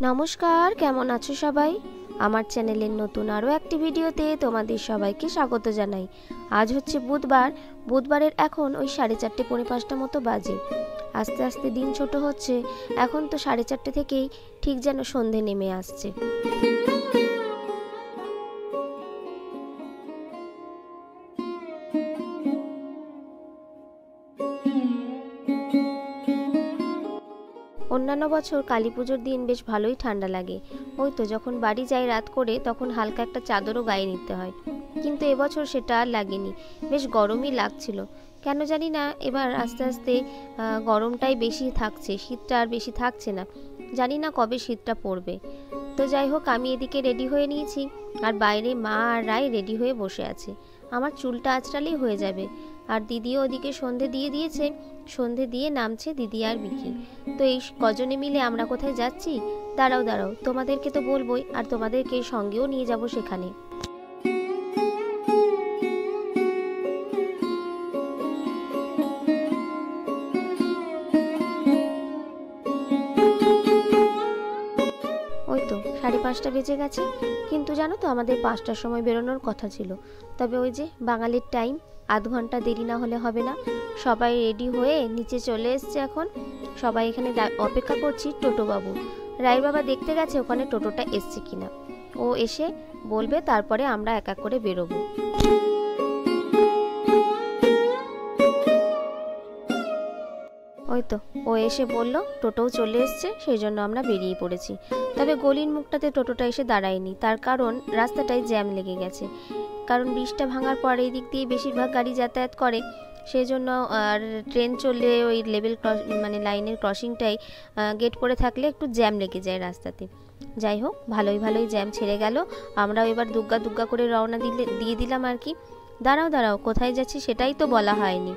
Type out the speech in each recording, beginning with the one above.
নমস্কার, কেমন আছো সবাই? আমার চ্যানেলের নতুন আরও একটি ভিডিওতে তোমাদের সবাইকে স্বাগত জানাই। আজ হচ্ছে বুধবারের এখন ওই 4:30 পৌনে 5টা মতো বাজে। আস্তে আস্তে দিন ছোট হচ্ছে। এখন তো 4:30 থেকেই ঠিক যেন সন্ধে নেমে আসছে। অন্যান্য বছর কালী পুজোর দিন বেশ ভালোই ঠান্ডা লাগে। ওই তো যখন বাড়ি যাই রাত করে তখন হালকা একটা চাদরও গায়ে নিতে হয়, কিন্তু এবছর সেটা আর লাগেনি। বেশ গরমই লাগছিল। কেন জানি না এবার আস্তে আস্তে গরমটাই বেশি থাকছে, শীতটা আর বেশি থাকছে না। জানি না কবে শীতটা পড়বে। তো যাই হোক, আমি এদিকে রেডি হয়ে নিয়েছি, আর বাইরে মা আর রায় রেডি হয়ে বসে আছে। আমার চুলটা আঁচড়ালেই হয়ে যাবে। আর দিদিও ওদিকে সন্ধে দিয়ে দিয়েছে। সন্ধে দিয়ে নামছে দিদি আর বিকি। তো এই কজনে মিলে আমরা কোথায় যাচ্ছি? দাঁড়াও, তোমাদেরকে তো বলবোই, আর তোমাদেরকে সঙ্গেও নিয়ে যাব সেখানে। ওই তো 5:30 বেজে গেছে, কিন্তু জানো তো আমাদের 5টার সময় বেরোনোর কথা ছিল। তবে ওই যে বাঙালির টাইম, আধ ঘন্টা দেরি না হলে হবে না। সবাই রেডি হয়ে নিচে চলে এসছে। এখন সবাই এখানে অপেক্ষা করছি টোটো বাবু। রায়ের বাবা দেখতে গেছে ওখানে টোটোটা এসছে কিনা। ও এসে বলবে, তারপরে আমরা এক এক করে বেরোবো। ওই তো ও এসে বলল টোটোও চলে এসছে, সেই জন্য আমরা বেরিয়ে পড়েছি। তবে গলির মুখটাতে টোটোটা এসে দাঁড়ায়নি, তার কারণ রাস্তাটায় জ্যাম লেগে গেছে। কারণ বৃষ্টিটা ভাঙার পর এই দিক দিয়ে বেশিরভাগ গাড়ি যাতায়াত করে, সেই জন্য। আর ট্রেন চললে ওই লেভেল মানে লাইনের ক্রসিংটাই গেট পড়ে থাকলে একটু জ্যাম লেগে যায় রাস্তাতে। যাই হোক, ভালোই জ্যাম ছেড়ে গেল। আমরাও এবার দুগ্গা করে রওনা দিয়ে দিলাম আর কি। দাঁড়াও, কোথায় যাচ্ছি সেটাই তো বলা হয়নি।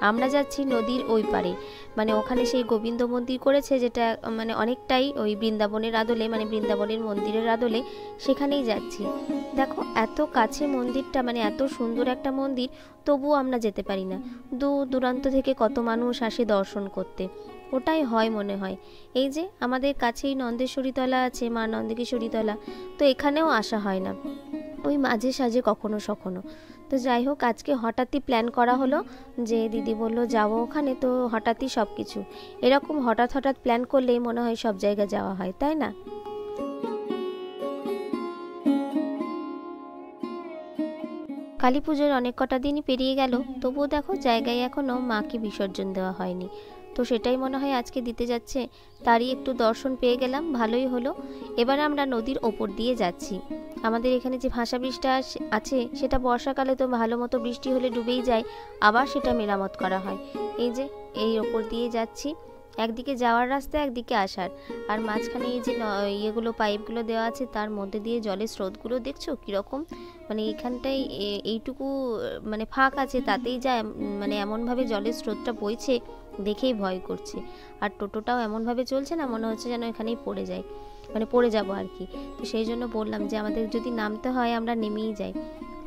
আমরা যাচ্ছি নদীর ওই পারে, মানে ওখানে সেই গোবিন্দ মন্দির করেছে, যেটা মানে অনেকটাই ওই বৃন্দাবনের আদলে, মানে বৃন্দাবনের মন্দিরের আদলে, সেখানেই যাচ্ছি। দেখো এত কাছে মন্দিরটা, মানে এত সুন্দর একটা মন্দির, তবুও আমরা যেতে পারি না। দূর দূরান্ত থেকে কত মানুষ আসে দর্শন করতে। ওটাই হয় মনে হয়। এই যে আমাদের কাছেই নন্দেশ্বরীতলা আছে, মা নন্দেশ্বরীতলা, তো এখানেও আসা হয় না, ওই মাঝে সাঝে কখনো সখনো। তো যাই হোক, আজকে হঠাৎই প্ল্যান করা হলো যে দিদি বলল যাবো ওখানে, তো হঠাৎই সব কিছু এরকম হঠাৎ প্ল্যান করলেই মনে হয় সব জায়গা যাওয়া হয়, তাই না? কালী পুজোর অনেক কটা দিনই পেরিয়ে গেল, তবুও দেখো জায়গায় এখনও মাকে বিসর্জন দেওয়া হয়নি। তো সেটাই মনে হয় আজকে দিতে যাচ্ছে। তারই একটু দর্শন পেয়ে গেলাম, ভালোই হলো। এবার আমরা নদীর ওপর দিয়ে যাচ্ছি। আমাদের এখানে যে ভাসা ব্রিজটা আছে, সেটা বর্ষাকালে তো ভালো মতো বৃষ্টি হলে ডুবেই যায়, আবার সেটা মেরামত করা হয়। এই যে এই ওপর দিয়ে যাচ্ছি, একদিকে যাওয়ার রাস্তা একদিকে আসার। আর মাঝখানে এই যে ইয়েগুলো পাইপগুলো দেওয়া আছে, তার মধ্যে দিয়ে জলের স্রোতগুলো দেখছো কীরকম, মানে এখানটায় এইটুকু মানে ফাঁক আছে, তাতেই যা মানে এমনভাবে জলের স্রোতটা বইছে, দেখেই ভয় করছে। আর টোটোটাও এমনভাবে চলছে না, মনে হচ্ছে যেন এখানেই পড়ে যায়, মানে পড়ে যাব আর কি। তো সেই জন্য বললাম যে আমাদের যদি নামতে হয় আমরা নেমেই যাই।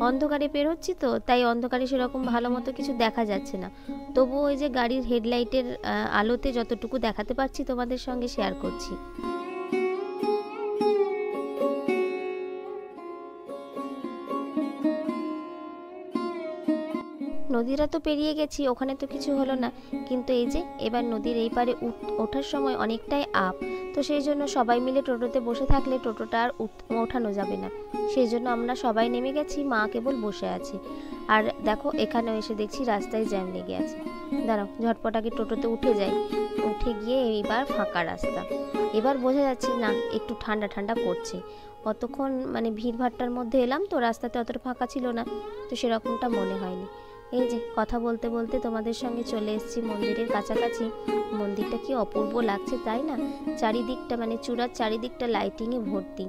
অন্ধকারে পেরোচ্ছি তো, তাই অন্ধকারে সেরকম ভালো মতো কিছু দেখা যাচ্ছে না। তবুও ওই যে গাড়ির হেডলাইটের আলোতে যতটুকু দেখাতে পারছি তোমাদের সঙ্গে শেয়ার করছি। নদীটা তো পেরিয়ে গেছি, ওখানে তো কিছু হলো না, কিন্তু এই যে এবার নদীর এই পারে ওঠার সময় অনেকটাই আপ। তো সেই জন্য সবাই মিলে টোটোতে বসে থাকলে টোটোটা আর ওঠানো যাবে না, সেই জন্য আমরা সবাই নেমে গেছি, মা কেবল বসে আছে। আর দেখো এখানেও এসে দেখছি রাস্তায় জ্যাম লেগে আছে। দাঁড়াও, ঝটপট আগে টোটোতে উঠে যাই। উঠে গিয়ে এইবার ফাঁকা রাস্তা, এবার বোঝা যাচ্ছে না একটু ঠান্ডা করছে। অতক্ষণ মানে ভিড়ভাট্টার মধ্যে এলাম তো, রাস্তাতে অতটা ফাঁকা ছিল না, তো সেরকমটা মনে হয়নি। এই যে কথা বলতে বলতে তোমাদের সঙ্গে চলে এসেছি মন্দিরের কাছাকাছি। মন্দিরটা কি অপূর্ব লাগছে তাই না? চারিদিকটা মানে চূড়ার চারিদিকটা লাইটিংয়ে ভর্তি।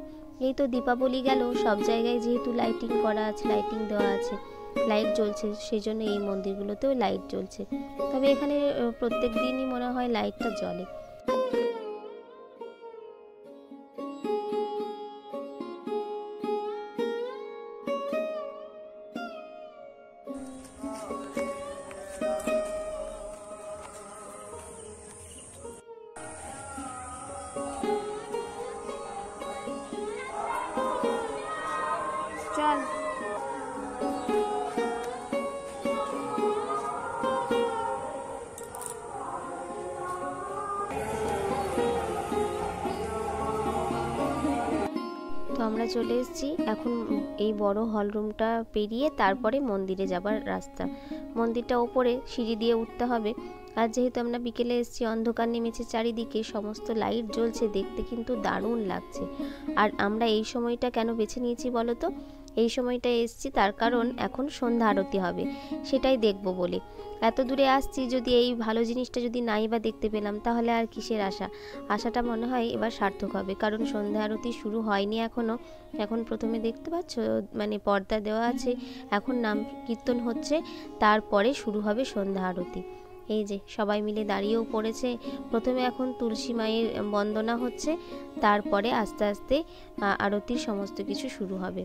এই তো দীপাবলি গেল, সব জায়গায় যেহেতু লাইটিং করা আছে, লাইটিং দেওয়া আছে, লাইট জ্বলছে, সেই জন্য এই মন্দিরগুলোতেও লাইট জ্বলছে। তবে এখানে প্রত্যেক দিনই মনে হয় লাইটটা জ্বলে। চলে এসেছি। এখন এই বড় হল রুমটা পেরিয়ে তারপরে মন্দিরে যাবার রাস্তা। মন্দিরটা ওপরে সিঁড়ি দিয়ে উঠতে হবে। আর যেহেতু আমরা বিকেলে এসেছি, অন্ধকার নেমেছে চারিদিকে, সমস্ত লাইট জ্বলছে, দেখতে কিন্তু দারুণ লাগছে। আর আমরা এই সময়টা কেন বেছে নিয়েছি বলো তো? এই সময়টা এসেছি তার কারণ এখন সন্ধ্যা আরতি হবে, সেটাই দেখব বলে। এত দূরে আসছি, যদি এই ভালো জিনিসটা যদি নাই বা দেখতে পেলাম, তাহলে আর কিসের আশা? আশাটা মনে হয় এবার সার্থক হবে, কারণ সন্ধ্যা আরতি শুরু হয়নি এখনও। এখন প্রথমে দেখতে পাচ্ছ মানে পর্দা দেওয়া আছে, এখন নাম কীর্তন হচ্ছে, তারপরে শুরু হবে সন্ধ্যা আরতি। এই যে সবাই মিলে দাঁড়িয়েও পড়েছে। প্রথমে এখন তুলসী মায়ের বন্দনা হচ্ছে, তারপরে আস্তে আস্তে আরতির সমস্ত কিছু শুরু হবে।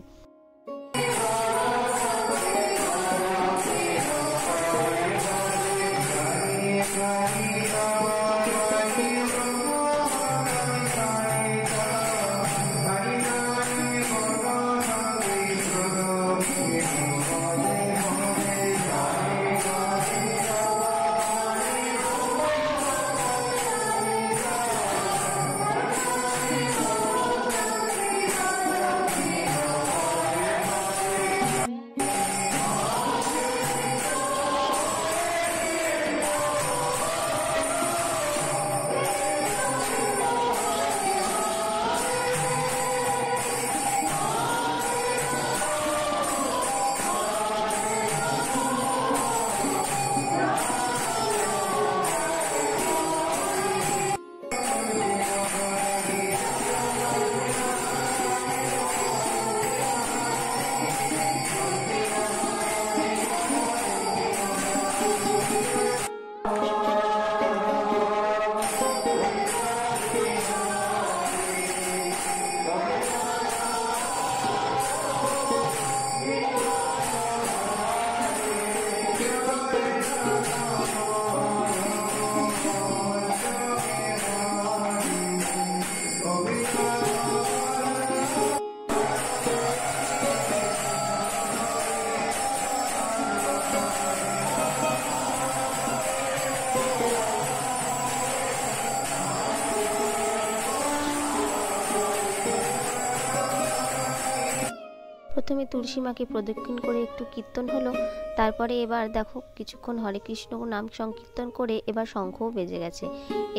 প্রথমে তুলসী মাকে প্রদক্ষিণ করে একটু কীর্তন হলো, তারপরে এবার দেখো কিছুক্ষণ হরে কৃষ্ণ নাম সংকীর্তন করে এবার শঙ্খও বেজে গেছে।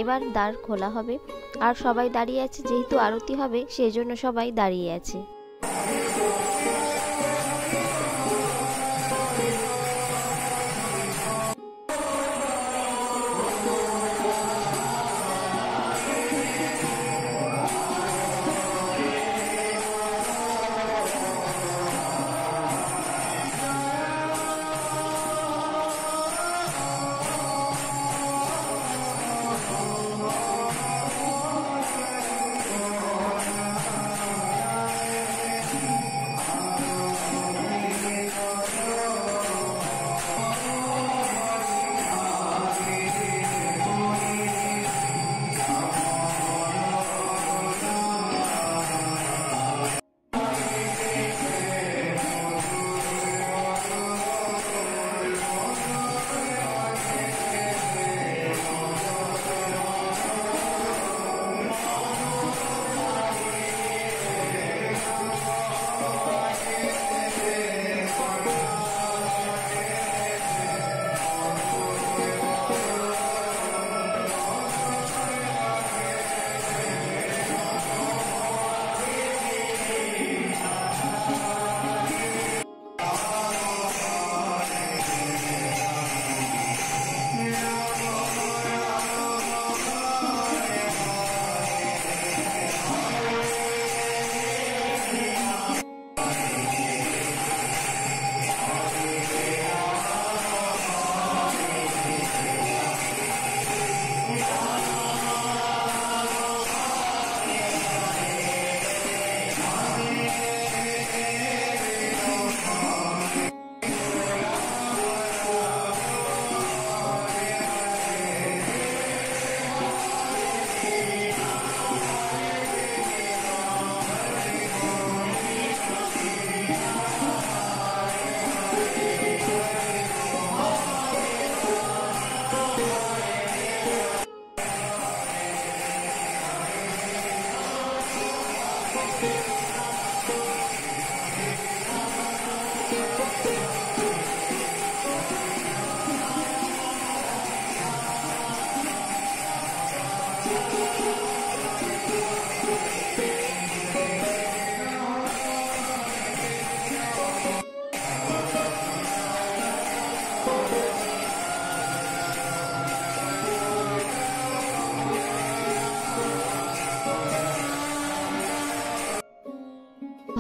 এবার দ্বার খোলা হবে, আর সবাই দাঁড়িয়ে আছে, যেহেতু আরতি হবে সেই জন্য সবাই দাঁড়িয়ে আছে।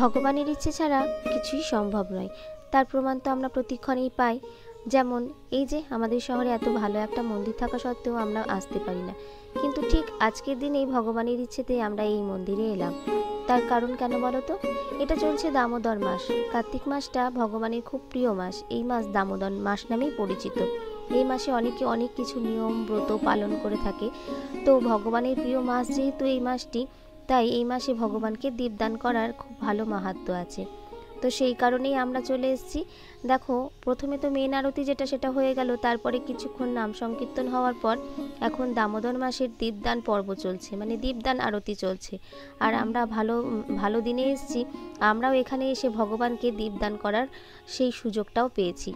ভগবানের ইচ্ছে ছাড়া কিছুই সম্ভব নয়, তার প্রমাণ তো আমরা প্রতিক্ষণেই পাই। যেমন এই যে আমাদের শহরে এত ভালো একটা মন্দির থাকা সত্ত্বেও আমরা আসতে পারি না, কিন্তু ঠিক আজকের দিনেই ভগবানের ইচ্ছেতে আমরা এই মন্দিরে এলাম। তার কারণ কেন বলো তো? এটা চলছে দামোদর মাস। কার্তিক মাসটা ভগবানের খুব প্রিয় মাস। এই মাস দামোদর মাস নামেই পরিচিত। এই মাসে অনেকে অনেক কিছু নিয়ম ব্রত পালন করে থাকে। তো ভগবানের প্রিয় মাস যেহেতু এই মাসটি, তাই এই মাসে ভগবানকে দীপদান করার খুব ভালো মাহাত্ম্য আছে। তো সেই কারণেই আমরা চলে এসেছি। দেখো, প্রথমে তো মেন আরতি সেটা হয়ে গেল, তারপরে কিছুক্ষণ নাম সংকীর্তন হওয়ার পর এখন দামোদর মাসের দীপদান পর্ব চলছে, মানে দীপদান আরতি চলছে। আর আমরা ভালো দিনে এসেছি, আমরাও এখানে এসে ভগবানকে দীপদান করার সেই সুযোগটাও পেয়েছি।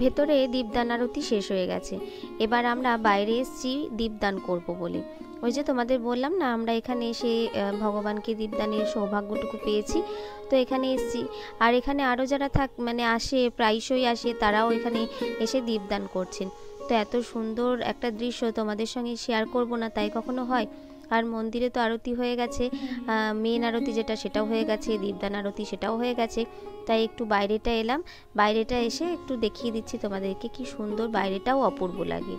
ভেতরে দীপদান আরতি শেষ হয়ে গেছে, এবার আমরা বাইরে এসেছি দীপদান করব বলে। ওই যে তোমাদের বললাম না, আমরা এখানে এসে ভগবানকে দীপদানের সৌভাগ্যটুকু পেয়েছি, তো এখানে এসেছি। আর এখানে আরও যারা আসে, প্রায়শই আসে, তারাও এখানে এসে দীপদান করছেন। তো এত সুন্দর একটা দৃশ্য তোমাদের সঙ্গে শেয়ার করব না তাই কখনো হয়? আর মন্দিরে তো আরতি হয়ে গেছে, মেন আরতি সেটাও হয়ে গেছে, দীপদান আরতি সেটাও হয়ে গেছে। তাই একটু বাইরেটা এলাম, বাইরেটা এসে একটু দেখিয়ে দিচ্ছি তোমাদেরকে, কি সুন্দর বাইরেটাও অপূর্ব লাগে।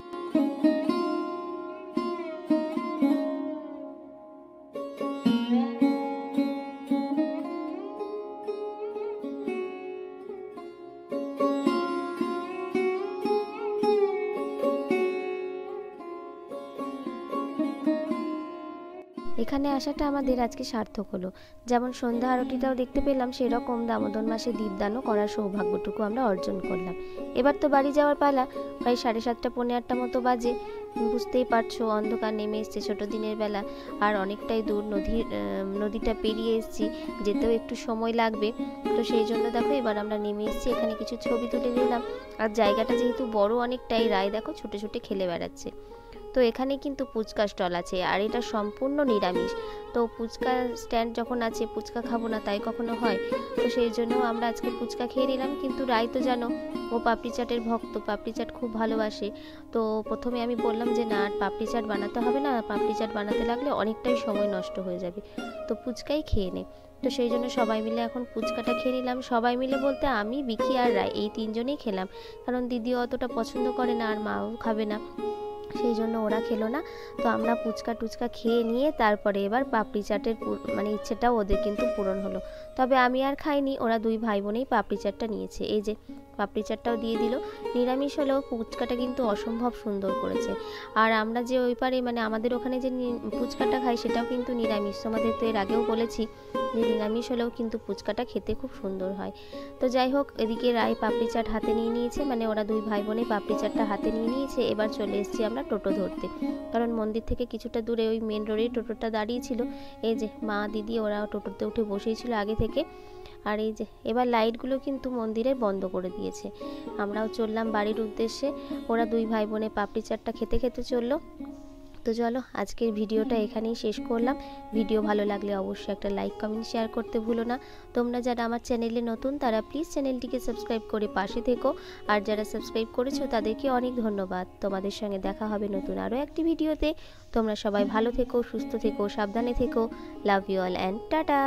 এখানে আসাটা আমাদের আজকে সার্থক হলো। যেমন সন্ধ্যা আরতিটাও দেখতে পেলাম, সেরকম দামোদর মাসে দীপদানও করার সৌভাগ্যটুকু আমরা অর্জন করলাম। এবার তো বাড়ি যাওয়ার পালা, প্রায় 7:30 পৌনে 8টা মতো বাজে। বুঝতেই পারছো, অন্ধকার নেমে এসছে, ছোটো দিনের বেলা, আর অনেকটাই দূর নদীটা পেরিয়ে এসেছি, যেতেও একটু সময় লাগবে। তো সেই জন্য দেখো এবার আমরা নেমে এসেছি, এখানে কিছু ছবি তুলে নিলাম। আর জায়গাটা যেহেতু বড় অনেকটাই, রায় দেখো ছুটে ছুটে খেলে বেড়াচ্ছে। তো এখানে কিন্তু ফুচকা স্টল আছে, আর এটা সম্পূর্ণ নিরামিষ। তো ফুচকা স্ট্যান্ড যখন আছে, ফুচকা খাবো না তাই কখনো হয়? তো সেই জন্য আমরা আজকে ফুচকা খেয়ে নিলাম। কিন্তু রায় তো জানো, ও পাপড়ি চাটের ভক্ত, পাপড়ি চাট খুব ভালোবাসে। তো প্রথমে আমি বললাম যে না, আর পাপড়ি চাট বানাতে হবে না, পাপড়ি চাট বানাতে লাগলে অনেকটাই সময় নষ্ট হয়ে যাবে, তো ফুচকাই খেয়ে নে। তো সেই জন্য সবাই মিলে এখন ফুচকাটা খেয়ে নিলাম। সবাই মিলে বলতে আমি, বিকি আর রায়, এই 3 জনেই খেলাম, কারণ দিদিও অতটা পছন্দ করে না, আর মাও খাবে না, সেই জন্য ওরা খেলো না। তো আমরা ফুচকা টুচকা খেয়ে নিয়ে তারপরে এবার পাপড়ি চাটের ইচ্ছেটাও ওদের কিন্তু পূরণ হলো। তবে আমি আর খাইনি, ওরা 2 ভাই বোনেই পাপড়ি চাটটা নিয়েছে। এই যে পাপড়ি চাটটাও দিয়ে দিল। নিরামিষ হলেও ফুচকাটা কিন্তু অসম্ভব সুন্দর করেছে। আর আমরা যে ওই পারে আমাদের ওখানে যে ফুচকাটা খাই সেটাও কিন্তু নিরামিষ। তোমাদের তো এর আগেও বলেছি যে নিরামিষ হলেও কিন্তু ফুচকাটা খেতে খুব সুন্দর হয়। তো যাই হোক, এদিকে রায় পাপড়ি চাট হাতে নিয়ে নিয়েছে, ওরা 2 ভাই বোনে পাপড়ি চাটটা হাতে নিয়ে নিয়েছে। এবার চলে এসেছি আমরা টোটো ধরতে, কারণ মন্দির থেকে কিছুটা দূরে ওই মেন রোডেই টোটোটা দাঁড়িয়ে ছিল। এই যে মা দিদি ওরা টোটোতে উঠে বসেই ছিল আগে থেকে। আর এই যে এবার লাইটগুলো কিন্তু মন্দিরের বন্ধ করে দিয়েছে। আমরাও চললাম বাড়ির উদ্দেশ্যে। ওরা 2 ভাই বোনে পাপড়ি চাটটা খেতে খেতে চললো। তো চলো, আজকের ভিডিওটা এখানেই শেষ করলাম। ভিডিও ভালো লাগলে অবশ্যই একটা লাইক কমেন্ট শেয়ার করতে ভুলো না। তোমরা যারা আমার চ্যানেলে নতুন, তারা প্লিজ চ্যানেলটিকে সাবস্ক্রাইব করে পাশে থেকো। আর যারা সাবস্ক্রাইব করেছো তাদেরকে অনেক ধন্যবাদ। তোমাদের সঙ্গে দেখা হবে নতুন আরও একটি ভিডিওতে। তোমরা সবাই ভালো থেকো, সুস্থ থেকো, সাবধানে থেকো। Love you all and tata.